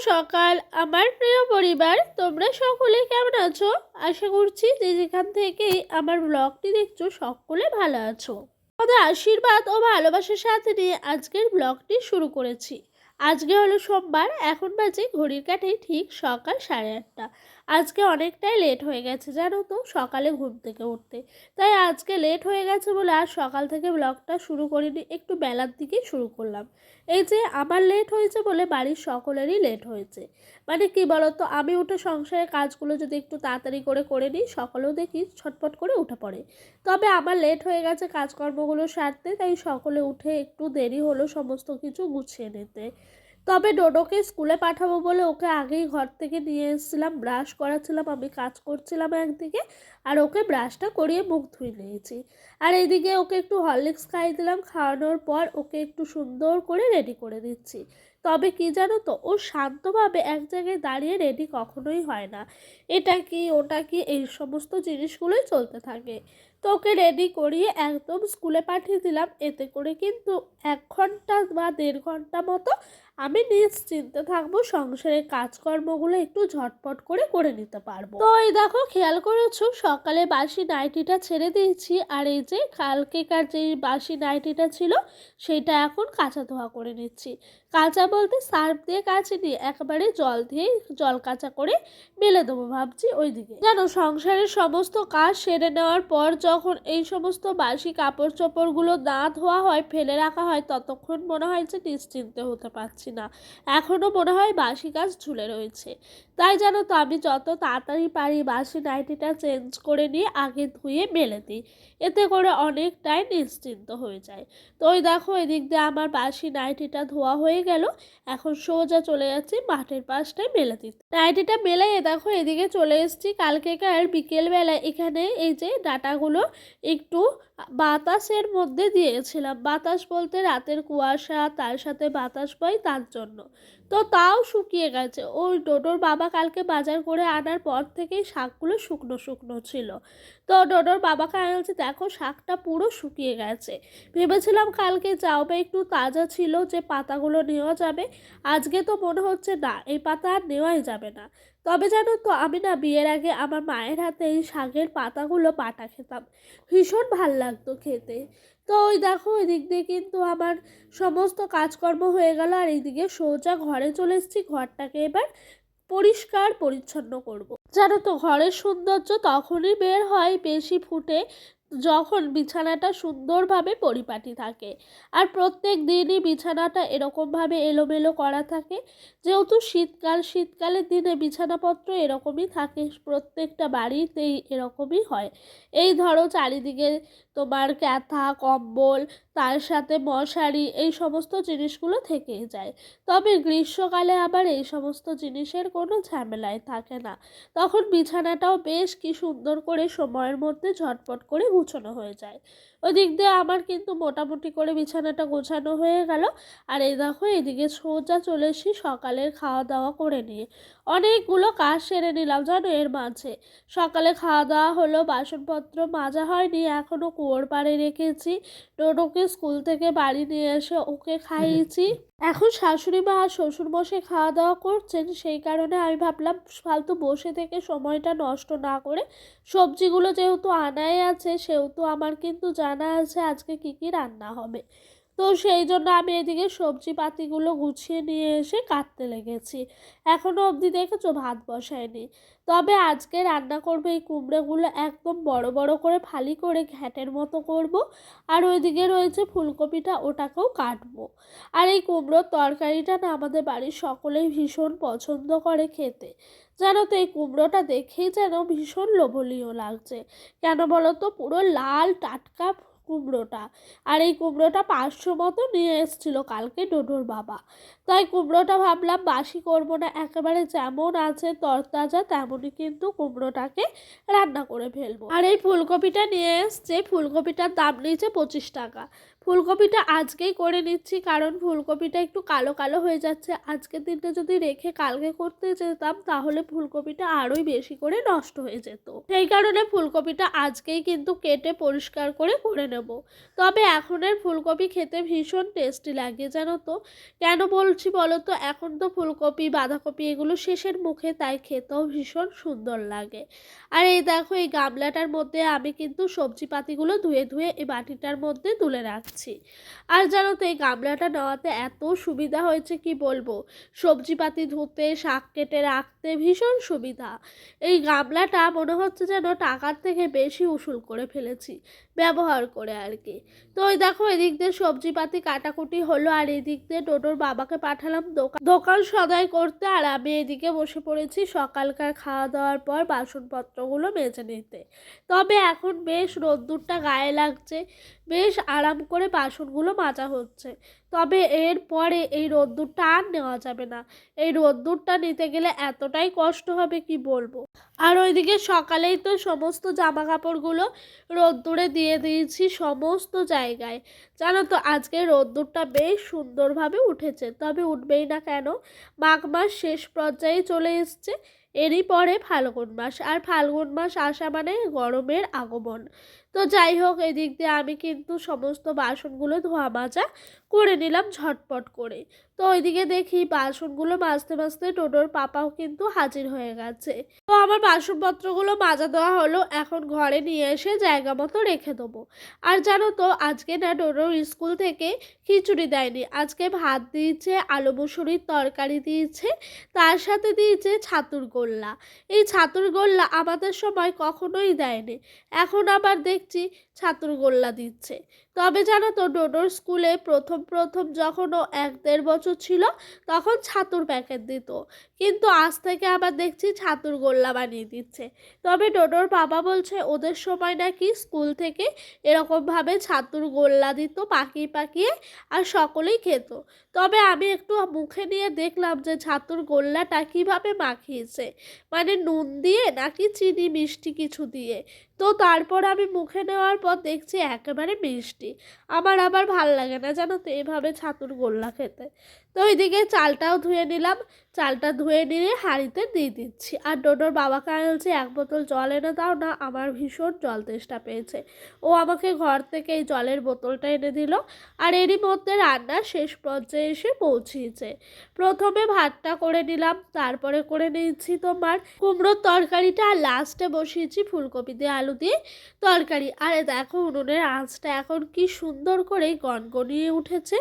সকাল আমার প্রিয় পরিবার, তোমরা সকলে কেমন আছো? আশা করছি যে যেখান থেকেই আমার ব্লগটি দেখছো সকলে ভালো আছো। আমাদের আশীর্বাদ ও ভালোবাসার সাথে নিয়ে আজকের ব্লগটি শুরু করেছি। আজকে হলো সোমবার, এখন বাজে ঘড়ির কাঁটায় ঠিক সকাল 8:30। আজকে অনেকটাই লেট হয়ে গেছে জানো তো, সকালে ঘুম থেকে উঠতে। তাই আজকে লেট হয়ে গেছে বলে আর সকাল থেকে ব্লগটা শুরু করিনি, একটু বেলার দিকেই শুরু করলাম। এই যে আমার লেট হয়েছে বলে বাড়ির সকলেরই লেট হয়েছে। মানে কি বলতো, আমি উঠে সংসারের কাজগুলো যদি একটু তাড়াতাড়ি করে নিই, সকলেও দেখি ছটপট করে উঠে পড়ে। তবে আমার লেট হয়ে গেছে কাজকর্মগুলো সারতে, তাই সকলে উঠে একটু দেরি হলো সমস্ত কিছু গুছিয়ে নিতে। তবে ডোডোকে স্কুলে পাঠাবো বলে ওকে আগেই ঘর থেকে নিয়ে এসেছিলাম, ব্রাশ করাচ্ছিলাম, আমি কাজ করছিলাম একদিকে, আর ওকে ব্রাশটা করিয়ে মুখ ধুয়ে নিয়েছি। আর এইদিকে ওকে একটু হরলিক্স খাইয়ে দিলাম, খাওয়ানোর পর ওকে একটু সুন্দর করে রেডি করে দিচ্ছি। তবে কি জানো তো, ও শান্তভাবে এক জায়গায় দাঁড়িয়ে রেডি কখনোই হয় না। এটা কি ওটা কি এই সমস্ত জিনিসগুলোই চলতে থাকে। তো ওকে রেডি করিয়ে একদম স্কুলে পাঠিয়ে দিলাম। এতে করে কিন্তু 1 ঘন্টা বা 1.5 ঘন্টা মতো আমি নিশ্চিন্তে থাকবো, সংসারের কাজকর্মগুলো একটু ঝটপট করে নিতে পারবো। তো এই দেখো, খেয়াল করেছো সকালে বাসি নাইটিটা ছেড়ে দিয়েছি, আর এই যে কালকেকার যে বাসি নাইটিটা ছিল সেটা এখন কাঁচা ধোয়া করে নিচ্ছি। কাঁচা বলতে সার্ফ দিয়ে কাচিনি, একেবারে জল দিয়েই জল কাঁচা করে মেলে দেবো ভাবছি। ওইদিকে জানো, সংসারের সমস্ত কাজ সেরে নেওয়ার পর যখন এই সমস্ত বাসি কাপড় চোপড়গুলো না ধোয়া হয়, ফেলে রাখা হয়, ততক্ষণ মনে হয় যে নিশ্চিন্তে হতে পারছি না। এখনও মনে হয় বাসি কাজ ঝুলে রয়েছে। তাই জানো তো, আমি যত তাড়াতাড়ি পারি বাসি নাইটিটা চেঞ্জ করে নিয়ে আগে ধুয়ে মেলে দিই। এতে করে অনেকটাই নিশ্চিন্ত হয়ে যায়। তো ওই দেখো, এদিক দিয়ে আমার বাসি নাইটিটা ধোয়া হয়ে গেল। এখন সোজা চলে যাচ্ছি মাঠের পাশটায় মেলে দিতে। নাইটিটা মেলে দেখো এদিকে চলে এসেছি। কালকেকার বিকেলবেলায় এখানে এই যে ডাটাগুলো একটু বাতাসের মধ্যে দিয়েছিলাম। বাতাস বলতে রাতের কুয়াশা, তার সাথে বাতাস বয় তার জন্য। তো তাও শুকিয়ে গেছে। ওই ডোডোর বাবা কালকে বাজার করে আনার পর থেকেই শাকগুলো শুকনো শুকনো ছিল। তো ডোডোর বাবাকে আনছে, দেখো শাকটা পুরো শুকিয়ে গেছে। ভেবেছিলাম কালকে যাও বা একটু তাজা ছিল যে পাতাগুলো নেওয়া যাবে, আজকে তো মনে হচ্ছে না, এই পাতা আর নেওয়াই যাবে না। তবে জানো তো, আমি না বিয়ের আগে আমার মায়ের হাতে এই শাকের পাতাগুলো বাটা খেতাম, ভীষণ ভাল লাগতো খেতে। তো ওই দেখো, ওই দিক দিয়ে কিন্তু আমার সমস্ত কাজকর্ম হয়ে গেল, আর এইদিকে সোজা ঘরে চলে এসেছি। ঘরটাকে এবার পরিষ্কার পরিচ্ছন্ন করব। জানো তো, ঘরের সৌন্দর্য তখনই বের হয় বেশি ফুটে যখন বিছানাটা সুন্দরভাবে পরিপাটি থাকে। আর প্রত্যেক দিনই বিছানাটা এরকমভাবে এলোমেলো করা থাকে। যেহেতু শীতকালের দিনে বিছানাপত্র এরকমই থাকে, প্রত্যেকটা বাড়িতেই এরকমই হয়। এই ধরো চারিদিকে তোমার কাঁথা কম্বল, তার সাথে মশারি, এই সমস্ত জিনিসগুলো থেকেই যায়। তবে গ্রীষ্মকালে আবার এই সমস্ত জিনিসের কোনো ঝামেলাই থাকে না। তখন বিছানাটাও বেশ কি সুন্দর করে সময়ের মধ্যে ঝটপট করে গুছানো হয়ে যায়। ওই দিক দিয়ে আমার কিন্তু মোটামুটি করে বিছানাটা গোছানো হয়ে গেল। আর এই দেখো, এদিকে সোজা চলে এসি সকালের খাওয়া দাওয়া করে নিয়ে। অনেকগুলো কাজ সেরে নিলাম জানো এর মাঝে। সকালে খাওয়া দাওয়া হলো, বাসনপত্র মাজা হয়নি, এখনও কুয়োর পাড়ে রেখেছি। টোটোকে স্কুল থেকে বাড়ি নিয়ে এসে ওকে খাইয়েছি। এখন শাশুড়ি মা আর শ্বশুর মশাই খাওয়া দাওয়া করছেন, সেই কারণে আমি ভাবলাম ফালতু বসে থেকে সময়টা নষ্ট না করে, সবজিগুলো যেহেতু আনাই আছে সেহেতু আমার কিন্তু জানা আছে আজকে কি কি রান্না হবে। তো সেই জন্য আমি এদিকে সবজি পাতিগুলো গুছিয়ে নিয়ে এসে কাটতে লেগেছি। এখনও অবধি দেখেছো ভাত বসায়নি। তবে আজকে রান্না করবো এই কুমড়োগুলো একদম বড় বড় করে ফালি করে ঘ্যাটের মতো করব। আর ওইদিকে রয়েছে ফুলকপিটা, ওটাকেও কাটবো। আর এই কুমড়োর তরকারিটা না আমাদের বাড়ির সকলেই ভীষণ পছন্দ করে খেতে। জানো তো, এই কুমড়োটা দেখেই যেন ভীষণ লোভনীয় লাগছে। কেন বলো তো, পুরো লাল টাটকা কুমড়োটা। আর এই কুমড়োটা 500 মতো নিয়ে এসেছিল কালকে ডোডোর বাবা। তাই কুমড়োটা ভাবলাম বাসি করবো না, একেবারে যেমন আছে তরতাজা তেমনই কিন্তু কুমড়োটাকে রান্না করে ফেলবো। আর এই ফুলকপিটা নিয়ে এসছে, ফুলকপিটার দাম নিয়েছে 25 টাকা। ফুলকপিটা আজকেই করে নিচ্ছি, কারণ ফুলকপিটা একটু কালো কালো হয়ে যাচ্ছে। আজকের দিনটা যদি রেখে কালকে করতে যেতাম তাহলে ফুলকপিটা আরোই বেশি করে নষ্ট হয়ে যেত। সেই কারণে ফুলকপিটা আজকেই কিন্তু কেটে পরিষ্কার করে করে নেব। তবে এখনের ফুলকপি খেতে ভীষণ টেস্টি লাগে জানো তো। কেন বলছি বলো তো, এখন তো ফুলকপি বাঁধাকপি এগুলো শেষের মুখে, তাই খেতেও ভীষণ সুন্দর লাগে। আর এই দেখো, এই গামলাটার মধ্যে আমি কিন্তু সবজি পাতিগুলো ধুয়ে ধুয়ে এই বাটিটার মধ্যে তুলে রাখছি। আর জানো তো, এই গামলাটা নেওয়াতে এত সুবিধা হয়েছে কি বলবো। সবজিপাতি ধুতে, শাক কেটে রাখতে ভীষণ সুবিধা। এই গামলাটা মনে হচ্ছে যেন টাকার থেকে বেশি উসুল করে ফেলেছি ব্যবহার করে আর কি। তো ওই দেখো, এদিক দিয়ে সবজিপাতি কাটাকুটি হলো, আর এদিক দিয়ে টোটোর বাবাকে পাঠালাম দোকান সদাই করতে, আর আমি এদিকে বসে পড়েছি সকালকার খাওয়া দাওয়ার পর বাসনপত্রগুলো মেজে নিতে। তবে এখন বেশ রোদ্দুরটা গায়ে লাগছে, বেশ আরাম করে বাসনগুলো মাজা হচ্ছে। তবে এর পরে এই রোদ্দুরটা আর নেওয়া যাবে না। এই রোদ্দুরটা নিতে গেলে এতটাই কষ্ট হবে কি বলবো। আর ওইদিকে সকালেই তো সমস্ত জামা কাপড়গুলো রোদ্দুরে দিয়ে দিয়েছি সমস্ত জায়গায়। জানো তো, আজকে রোদ্দুরটা বেশ সুন্দরভাবে উঠেছে। তবে উঠবেই না কেন, মাঘ মাস শেষ পর্যায়ে চলে এসছে। এরই পরে ফাল্গুন মাস, আর ফাল্গুন মাস আসা মানে গরমের আগমন। তো যাই হোক, এদিক দিয়ে আমি কিন্তু সমস্ত বাসনগুলো ধোয়া মাজা করে নিলাম ঝটপট করে। তো ওইদিকে দেখি বাসনগুলো মাজতে মাজতে টোটোর পাপাও কিন্তু হাজির হয়ে গেছে। তো আমার বাসনপত্রগুলো মাজা দেওয়া হলো, এখন ঘরে নিয়ে এসে জায়গা মতো রেখে দেবো। আর জানো তো, আজকে না টোটোর স্কুল থেকে খিচুড়ি দেয়নি, আজকে ভাত দিয়েছে, আলু মুসুরির তরকারি দিয়েছে, তার সাথে দিয়েছে ছাতুর গোল্লা। এই ছাতুর গোল্লা আমাদের সময় কখনোই দেয়নি, এখন আবার দেখছি ছাতুর গোল্লা দিচ্ছে। তবে জানো তো, ডোডোর স্কুলে প্রথম প্রথম যখন ও 1-1.5 বছর ছিল তখন ছাতুর প্যাকেট দিত, কিন্তু আজ থেকে আবার দেখছি ছাতুর গোল্লা বানিয়ে দিচ্ছে। তবে ডোডোর বাবা বলছে ওদের সময় নাকি স্কুল থেকে এরকমভাবে ছাতুর গোল্লা দিত পাকিয়ে পাকিয়ে, আর সকলেই খেত। তবে আমি একটু মুখে নিয়ে দেখলাম যে ছাতুর গোল্লাটা কীভাবে মাখিয়েছে, মানে নুন দিয়ে নাকি চিনি মিষ্টি কিছু দিয়ে। তো তারপর আমি মুখে নেওয়ার পর দেখছি একেবারে মিষ্টি। আমার আবার ভাল লাগে না জানো তো এভাবে ছাতুর গোল্লা খেতে। তো ওইদিকে চালটাও ধুয়ে নিলাম, চালটা ধুয়ে নিয়ে হাঁড়িতে দিয়ে দিচ্ছি। আর ডোডোর বাবাকে বলছে 1 বোতল জল এনে দাও না, আমার ভীষণ জল তেষ্টা পেয়েছে। ও আমাকে ঘর থেকে এই জলের বোতলটা এনে দিল। আর এরই মধ্যে রান্না শেষ পর্যায়ে এসে পৌঁছিয়েছে। প্রথমে ভাতটা করে নিলাম, তারপরে করে নিয়েছি তোমার কুমড়োর তরকারিটা, আর লাস্টে বসিয়েছি ফুলকপি দিয়ে আলু দিয়ে তরকারি। আর দেখো, উনুনের আঁচটা এখন কি সুন্দর করে গনগনিয়ে উঠেছে।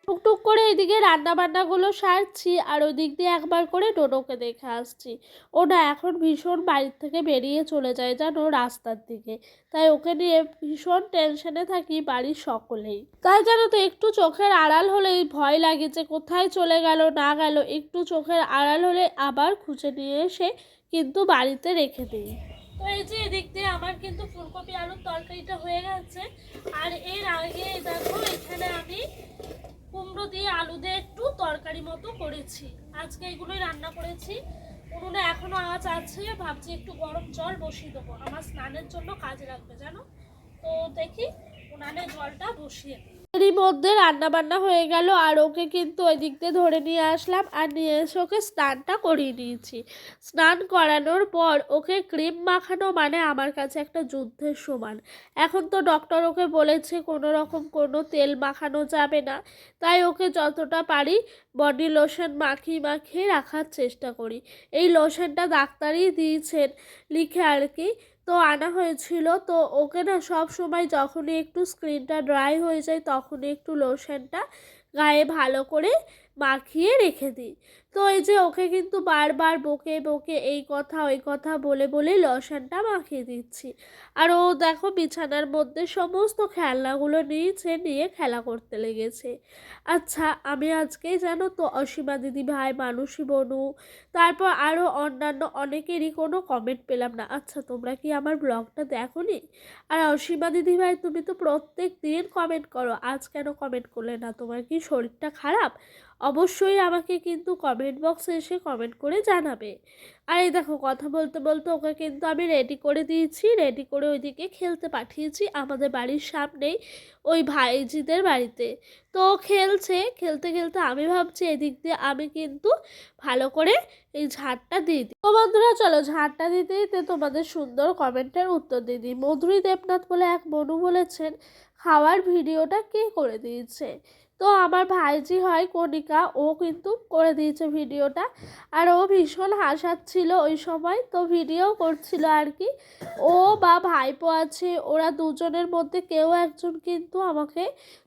টুকটুক করে এদিকে রান্না বান্নাগুলো সারছি, আর ওই দিক দিয়ে একবার করে ডোডোকে দেখে আসছি। ওটা এখন ভীষণ বাড়ির থেকে বেরিয়ে চলে যায় জানো রাস্তার দিকে, তাই ওকে নিয়ে ভীষণ টেনশনে থাকি বাড়ির সকলেই। তাই জানো তো, একটু চোখের আড়াল হলেই ভয় লাগে যে কোথায় চলে গেল না গেল। একটু চোখের আড়াল হলে আবার খুঁজে নিয়ে এসে কিন্তু বাড়িতে রেখে দিই। তো এই যে এদিক দিয়ে আমার কিন্তু ফুলকপি আলুর তরকারিটা হয়ে গেছে। আর এর আগে দেখো, এখানে আমি কুমড়ো দিয়ে আলু দিয়ে একটু তরকারি মতো করেছি। আজকে এগুলোই রান্না করেছি। উনুনে এখনো আঁচ আছে, ভাবছি একটু গরম জল বসিয়ে দেবো, আমার স্নানের জন্য কাজে লাগবে জানো। তো দেখি উনানে জলটা বসিয়ে দিই। এরই মধ্যে রান্না বান্না হয়ে গেল, আর ওকে কিন্তু ওই দিক দিয়ে ধরে নিয়ে আসলাম, আর নিয়ে এসে ওকে স্নানটা করিয়ে নিয়েছি। স্নান করানোর পর ওকে ক্রিম মাখানো মানে আমার কাছে একটা যুদ্ধের সমান। এখন তো ডক্টর ওকে বলেছে কোনো রকম কোনো তেল মাখানো যাবে না, তাই ওকে যতটা পারি বডি লোশন মাখিয়ে মাখিয়ে রাখার চেষ্টা করি। এই লোশনটা ডাক্তারই দিয়েছেন লিখে আর কি, তো আনা হয়েছিল। তো ওকে না সব সময় যখনই একটু স্কিনটা ড্রাই হয়ে যায় তখনই একটু লোশনটা গায়ে ভালো করে মাখিয়ে রেখে দিই। তো এই যে ওকে কিন্তু বারবার বকে বকে এই কথা ওই কথা বলে বলে লোশনটা মাখিয়ে দিচ্ছি। আর ও দেখো বিছানার মধ্যে সমস্ত খেলনাগুলো নিয়েছে, নিয়ে খেলা করতে লেগেছে। আচ্ছা, আমি আজকেই জানো তো অসীমা দিদি ভাই, মানুষী বনু, তারপর আরও অন্যান্য অনেকেরই কোনো কমেন্ট পেলাম না। আচ্ছা, তোমরা কি আমার ব্লগটা দেখোনি? আর অসীমা দিদি ভাই, তুমি তো প্রত্যেক দিন কমেন্ট করো, আজ কেন কমেন্ট করলে না? তোমার কি শরীরটা খারাপ? অবশ্যই আমাকে কিন্তু কমেন্ট কমেন্ট বক্সে এসে কমেন্ট করে জানাবে। আর এই দেখো কথা বলতে বলতে ওকে কিন্তু আমি রেডি করে দিয়েছি, রেডি করে ওইদিকে খেলতে পাঠিয়েছি আমাদের বাড়ির সামনেই ওই ভাইজিদের বাড়িতে। তো ও খেলছে, খেলতে খেলতে আমি ভাবছি এদিক দিয়ে আমি কিন্তু ভালো করে এই ঝাড়টা দিয়ে দিই। তো বন্ধুরা চলো ঝাড়টা দিতে দিতে তোমাদের সুন্দর কমেন্টের উত্তর দিয়ে দিই। মধুরী দেবনাথ বলে এক বনু বলেছেন, খাওয়ার ভিডিওটা কে করে দিয়েছে? তো আমার ভাইজি হয় কণিকা, ও কিন্তু করে দিয়েছে ভিডিওটা। আর ও ভীষণ হাসাচ্ছিল ওই সময়, তো ভিডিও করছিল আর কি। ও বা ভাইপো আছে, ওরা দুজনের মধ্যে কেউ একজন কিন্তু আমাকে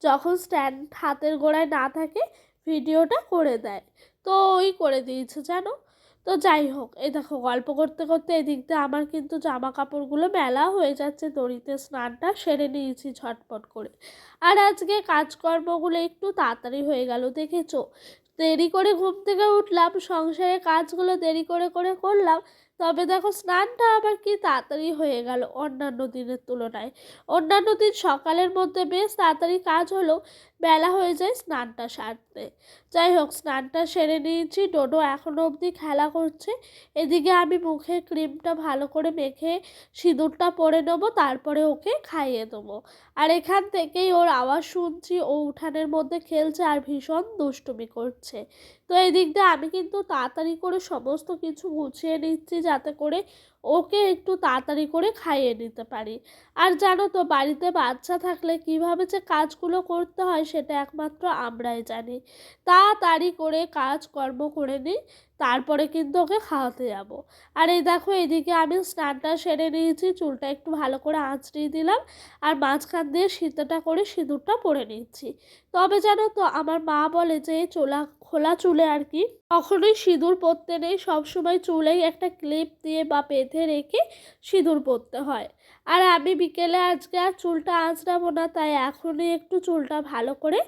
যখন স্ট্যান্ড হাতের গোড়ায় না থাকে ভিডিওটা করে দেয়। তো ওই করে দিয়েছে জানো। তো যাই হোক, এই দেখো গল্প করতে করতে এদিক দিয়ে আমার কিন্তু জামা কাপড়গুলো মেলা হয়ে যাচ্ছে, দড়িতে স্নানটা সেরে নিয়েছি ঝটপট করে। আর আজকে কাজকর্মগুলো একটু তাড়াতাড়ি হয়ে গেল, দেখেছো? দেরি করে ঘুম থেকে উঠলাম, সংসারের কাজগুলো দেরি করে করে করলাম, তবে দেখো স্নানটা আবার কি তাড়াতাড়ি হয়ে গেল অন্যান্য দিনের তুলনায়। অন্যান্য দিন সকালের মধ্যে বেশ তাড়াতাড়ি কাজ হলেও বেলা হয়ে যায় স্নানটা সারতে। যাই হোক, স্নানটা সেরে নিয়েছি। ডোডো এখনও অবধি খেলা করছে। এদিকে আমি মুখে ক্রিমটা ভালো করে মেখে সিঁদুরটা পরে নেবো, তারপরে ওকে খাইয়ে দেবো। আর এখান থেকেই ওর আওয়াজ শুনছি, ও উঠানের মধ্যে খেলছে আর ভীষণ দুষ্টুমি করছে। তো এই দিক দিয়ে আমি কিন্তু তাড়াতাড়ি করে সমস্ত কিছু গুছিয়ে নিচ্ছি যাতে করে ওকে একটু তাড়াতাড়ি করে খাইয়ে নিতে পারি। আর জানো তো, বাড়িতে বাচ্চা থাকলে কিভাবে যে কাজগুলো করতে হয় সেটা একমাত্র আমরাই জানি। তাড়াতাড়ি করে কাজকর্ম করে নিই, তারপরে কিন্তু ওকে খাওয়াতে যাব। আর এই দেখো এদিকে আমি স্নানটা সেরে নিয়েছি, চুলটা একটু ভালো করে আঁচড়িয়ে দিলাম আর মাঝখান দিয়ে সিঁথিটা করে সিঁদুরটা পরে নিচ্ছি। তবে জানো তো, আমার মা বলে যে খোলা চুলে আর কি কখনোই সিঁদুর পরতে নেই, সবসময় চুলেই একটা ক্লিপ দিয়ে বা বেঁধে রেখে সিঁদুর পরতে হয়। আর আমি বিকেলে আজকে আর চুলটা আঁচড়াবো না, তাই এখনই একটু চুলটা ভালো করে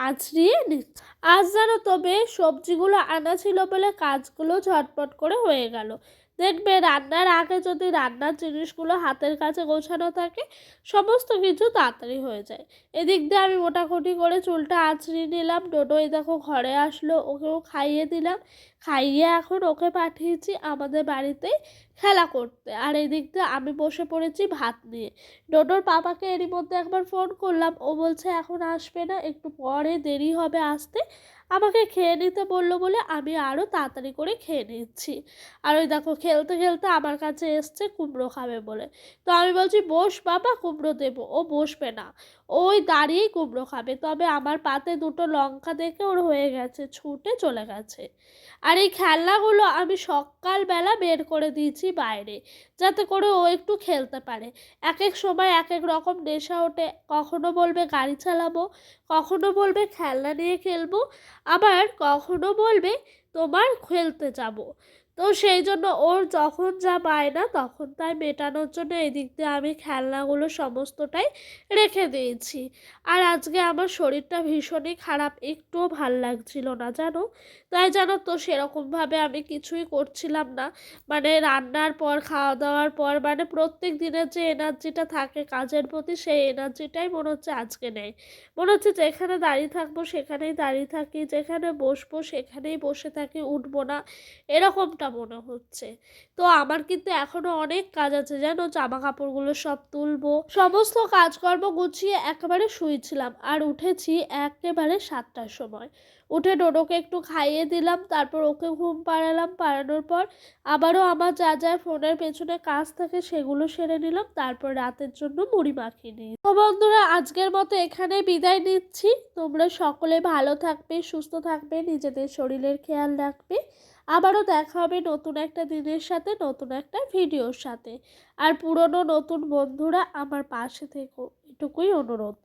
আঁচড়িয়ে নিচ্ছি। আজ জানো তো বেশ সবজিগুলো আনা ছিল বলে কাজগুলো ঝটপট করে হয়ে গেল। দেখবে রান্নার আগে যদি রান্নার জিনিসগুলো হাতের কাছে গোছানো থাকে সমস্ত কিছু তাড়াতাড়ি হয়ে যায়। এদিক দিয়ে আমি মোটামুটি করে চুলটা আঁচড়িয়ে নিলাম। ডোডো এই দেখো ঘরে আসলো, ওকেও খাইয়ে দিলাম। খাইয়ে এখন ওকে পাঠিয়েছি আমাদের বাড়িতে খেলা করতে। আর এদিক দিয়ে আমি বসে পড়েছি ভাত নিয়ে। ডোডোর পাপাকে এরই মধ্যে একবার ফোন করলাম, ও বলছে এখন আসবে না, একটু পরে দেরি হবে আসতে। আমাকে খেয়ে নিতে বললো বলে আমি আরও তাড়াতাড়ি করে খেয়ে নিচ্ছি। আর ওই দেখো খেলতে খেলতে আমার কাছে এসছে কুমড়ো খাবে বলে। তো আমি বলছি বস বাবা, কুমড়ো দেবো। ও বসবে না, ওই দাঁড়িয়েই কুমড়ো খাবে। তবে আমার পাতে দুটো লঙ্কা দেখে ওর হয়ে গেছে, ছুটে চলে গেছে। আর এই খেলনাগুলো আমি সকালবেলা বের করে দিয়েছি বাইরে, যাতে করে ও একটু খেলতে পারে। এক এক সময় এক এক রকম নেশা ওঠে, কখনো বলবে গাড়ি চালাবো, কখনো বলবে খেলনা নিয়ে খেলবো, আবার কখনো বলবে তোমার খেলতে যাব। তো সেই জন্য ওর যখন যা বায়না তখন তাই মেটানোর জন্য এদিক দিয়ে আমি খেলনাগুলো সমস্তটাই রেখে দিয়েছি। আর আজকে আমার শরীরটা ভীষণই খারাপ, একটুও ভাল লাগছিল না জানো। তাই জানো তো সেরকমভাবে আমি কিছুই করছিলাম না। মানে রান্নার পর খাওয়া দাওয়ার পর মানে প্রত্যেক দিনের যে এনার্জিটা থাকে কাজের প্রতি, সেই এনার্জিটাই মনে হচ্ছে আজকে নেই। মনে হচ্ছে যেখানে দাঁড়িয়ে থাকবো সেখানেই দাঁড়িয়ে থাকি, যেখানে বসবো সেখানেই বসে থাকি, উঠবো না, এরকমটা মনে হচ্ছে। তো আমার কিন্তু এখনো অনেক কাজ আছে জানো, জামা কাপড়গুলো সব তুলবো, সমস্ত কাজকর্ম গুছিয়ে একেবারে শুয়েছিলাম। আর উঠেছি একেবারে 7টার সময়। উঠে ডোডোকে একটু খাইয়ে দিলাম, তারপর ওকে ঘুম পাড়ালাম। পাড়ানোর পর আবারও আমার যা যা ফোনের পেছনে কাজ থাকে সেগুলো সেরে নিলাম, তারপর রাতের জন্য মুড়ি মাখিয়ে নিই। তো বন্ধুরা আজকের মতো এখানে বিদায় নিচ্ছি। তোমরা সকলে ভালো থাকবে, সুস্থ থাকবে, নিজেদের শরীরের খেয়াল রাখবে। আবারও দেখা হবে নতুন একটা দিনের সাথে, নতুন একটা ভিডিওর সাথে। আর পুরনো নতুন বন্ধুরা আমার পাশে থেকো, এটুকুই অনুরোধ।